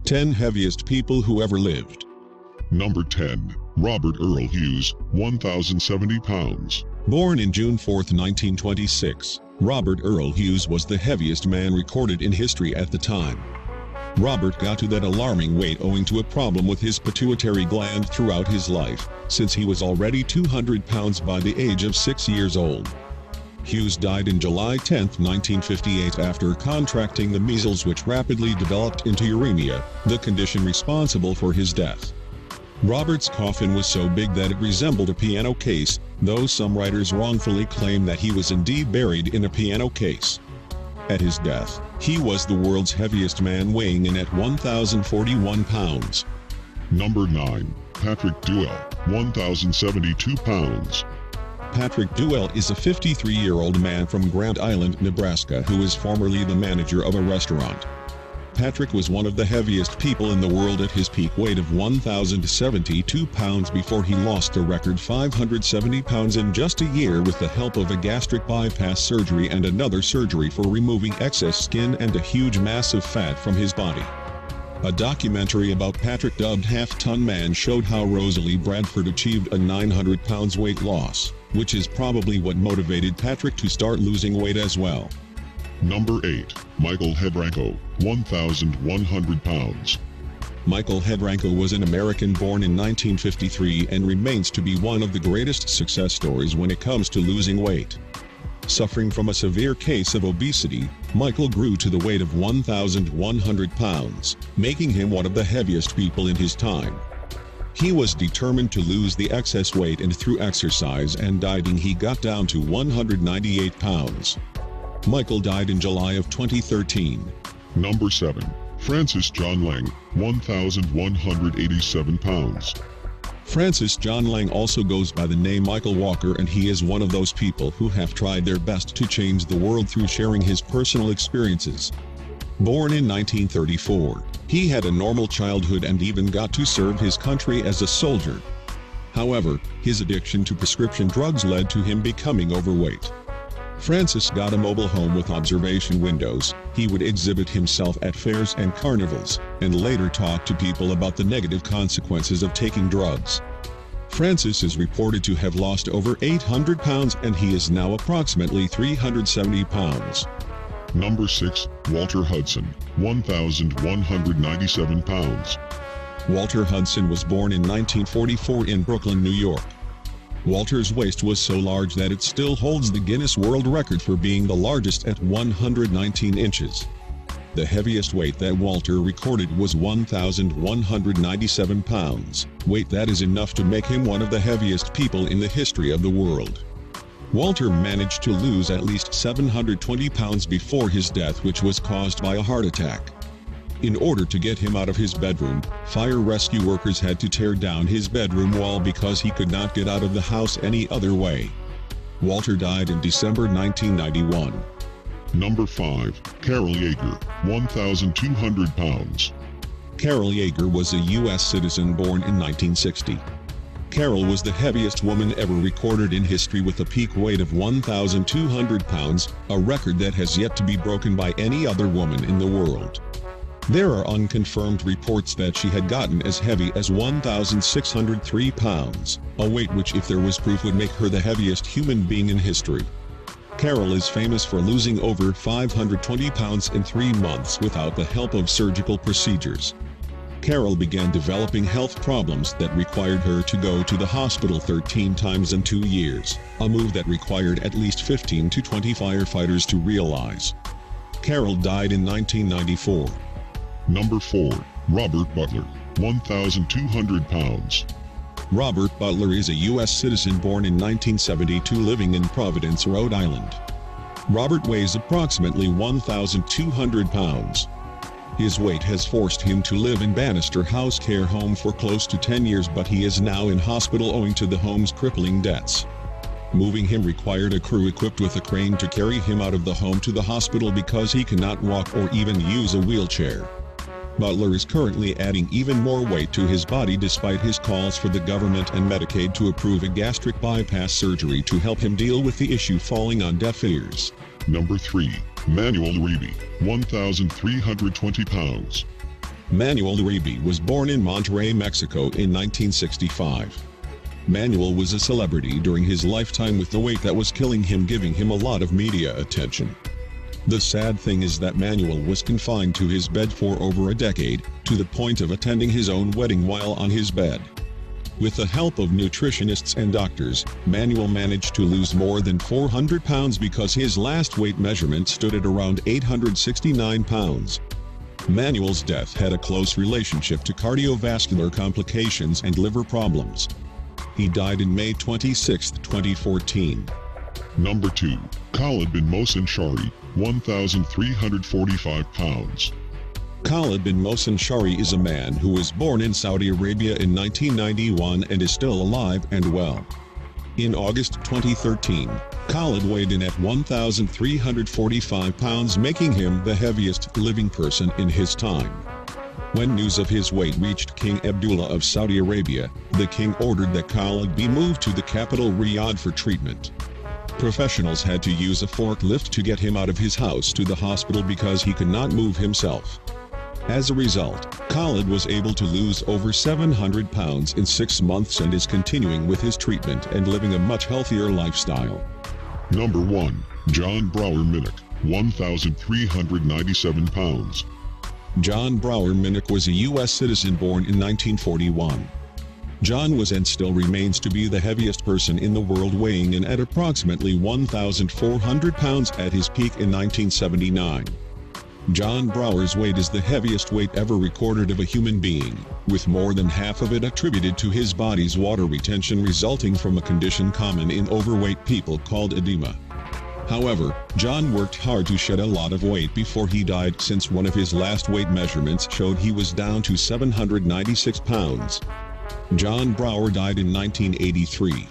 10 Heaviest People Who Ever Lived. Number 10. Robert Earl Hughes, 1,070 pounds. Born in June 4, 1926, Robert Earl Hughes was the heaviest man recorded in history at the time. Robert got to that alarming weight owing to a problem with his pituitary gland throughout his life, since he was already 200 pounds by the age of 6 years old. Hughes died in July 10, 1958 after contracting the measles, which rapidly developed into uremia, the condition responsible for his death. Robert's coffin was so big that it resembled a piano case, though some writers wrongfully claim that he was indeed buried in a piano case. At his death, he was the world's heaviest man, weighing in at 1,041 pounds. Number 9. Patrick Duell, 1,072 pounds. Patrick Duell is a 53-year-old man from Grand Island, Nebraska, who is formerly the manager of a restaurant. Patrick was one of the heaviest people in the world at his peak weight of 1,072 pounds before he lost a record 570 pounds in just a year with the help of a gastric bypass surgery and another surgery for removing excess skin and a huge mass of fat from his body. A documentary about Patrick, dubbed Half-Ton Man, showed how Rosalie Bradford achieved a 900 pounds weight loss, which is probably what motivated Patrick to start losing weight as well. Number 8. Michael Hebranko, 1,100 pounds. Michael Hebranko was an American born in 1953 and remains to be one of the greatest success stories when it comes to losing weight. Suffering from a severe case of obesity, Michael grew to the weight of 1,100 pounds, making him one of the heaviest people in his time. He was determined to lose the excess weight, and through exercise and dieting he got down to 198 pounds. Michael died in July of 2013. Number 7. Francis John Lang, 1,187 pounds. Francis John Lang also goes by the name Michael Walker, and he is one of those people who have tried their best to change the world through sharing his personal experiences. Born in 1934, he had a normal childhood and even got to serve his country as a soldier. However, his addiction to prescription drugs led to him becoming overweight. Francis got a mobile home with observation windows. He would exhibit himself at fairs and carnivals, and later talk to people about the negative consequences of taking drugs. Francis is reported to have lost over 800 pounds, and he is now approximately 370 pounds. Number 6. Walter Hudson, 1,197 pounds. Walter Hudson was born in 1944 in Brooklyn, New York. Walter's waist was so large that it still holds the Guinness World Record for being the largest at 119 inches. The heaviest weight that Walter recorded was 1,197 pounds, weight that is enough to make him one of the heaviest people in the history of the world. Walter managed to lose at least 720 pounds before his death, which was caused by a heart attack. In order to get him out of his bedroom, fire rescue workers had to tear down his bedroom wall because he could not get out of the house any other way. Walter died in December 1991. Number 5. Carol Yeager, 1,200 pounds. Carol Yeager was a U.S. citizen born in 1960. Carol was the heaviest woman ever recorded in history with a peak weight of 1,200 pounds, a record that has yet to be broken by any other woman in the world. There are unconfirmed reports that she had gotten as heavy as 1,603 pounds, a weight which, if there was proof, would make her the heaviest human being in history. Carol is famous for losing over 520 pounds in 3 months without the help of surgical procedures. Carol began developing health problems that required her to go to the hospital 13 times in 2 years, a move that required at least 15 to 20 firefighters to realize. Carol died in 1994. Number 4. Robert Butler, 1,200 pounds. Robert Butler is a U.S. citizen born in 1972 living in Providence, Rhode Island. Robert weighs approximately 1,200 pounds. His weight has forced him to live in Bannister House Care Home for close to 10 years, but he is now in hospital owing to the home's crippling debts. Moving him required a crew equipped with a crane to carry him out of the home to the hospital because he cannot walk or even use a wheelchair. Butler is currently adding even more weight to his body despite his calls for the government and Medicaid to approve a gastric bypass surgery to help him deal with the issue falling on deaf ears. Number 3. Manuel Rebe, 1,320 pounds. Manuel Uribe was born in Monterrey, Mexico in 1965. Manuel was a celebrity during his lifetime with the weight that was killing him, giving him a lot of media attention. The sad thing is that Manuel was confined to his bed for over a decade, to the point of attending his own wedding while on his bed. With the help of nutritionists and doctors, Manuel managed to lose more than 400 pounds because his last weight measurement stood at around 869 pounds. Manuel's death had a close relationship to cardiovascular complications and liver problems. He died in May 26, 2014. Number 2. Khalid bin Mohsen Shari, 1,345 pounds. Khalid bin Mohsen Shari is a man who was born in Saudi Arabia in 1991 and is still alive and well. In August 2013, Khalid weighed in at 1,345 pounds, making him the heaviest living person in his time. When news of his weight reached King Abdullah of Saudi Arabia, the king ordered that Khalid be moved to the capital Riyadh for treatment. Professionals had to use a forklift to get him out of his house to the hospital because he could not move himself. As a result, Khalid was able to lose over 700 pounds in 6 months and is continuing with his treatment and living a much healthier lifestyle. Number 1. John Brower Minnick, 1,397 pounds. John Brower Minnick was a U.S. citizen born in 1941. John was and still remains to be the heaviest person in the world, weighing in at approximately 1,400 pounds at his peak in 1979. John Brower's weight is the heaviest weight ever recorded of a human being, with more than half of it attributed to his body's water retention resulting from a condition common in overweight people called edema. However, John worked hard to shed a lot of weight before he died, since one of his last weight measurements showed he was down to 796 pounds. John Brower died in 1983.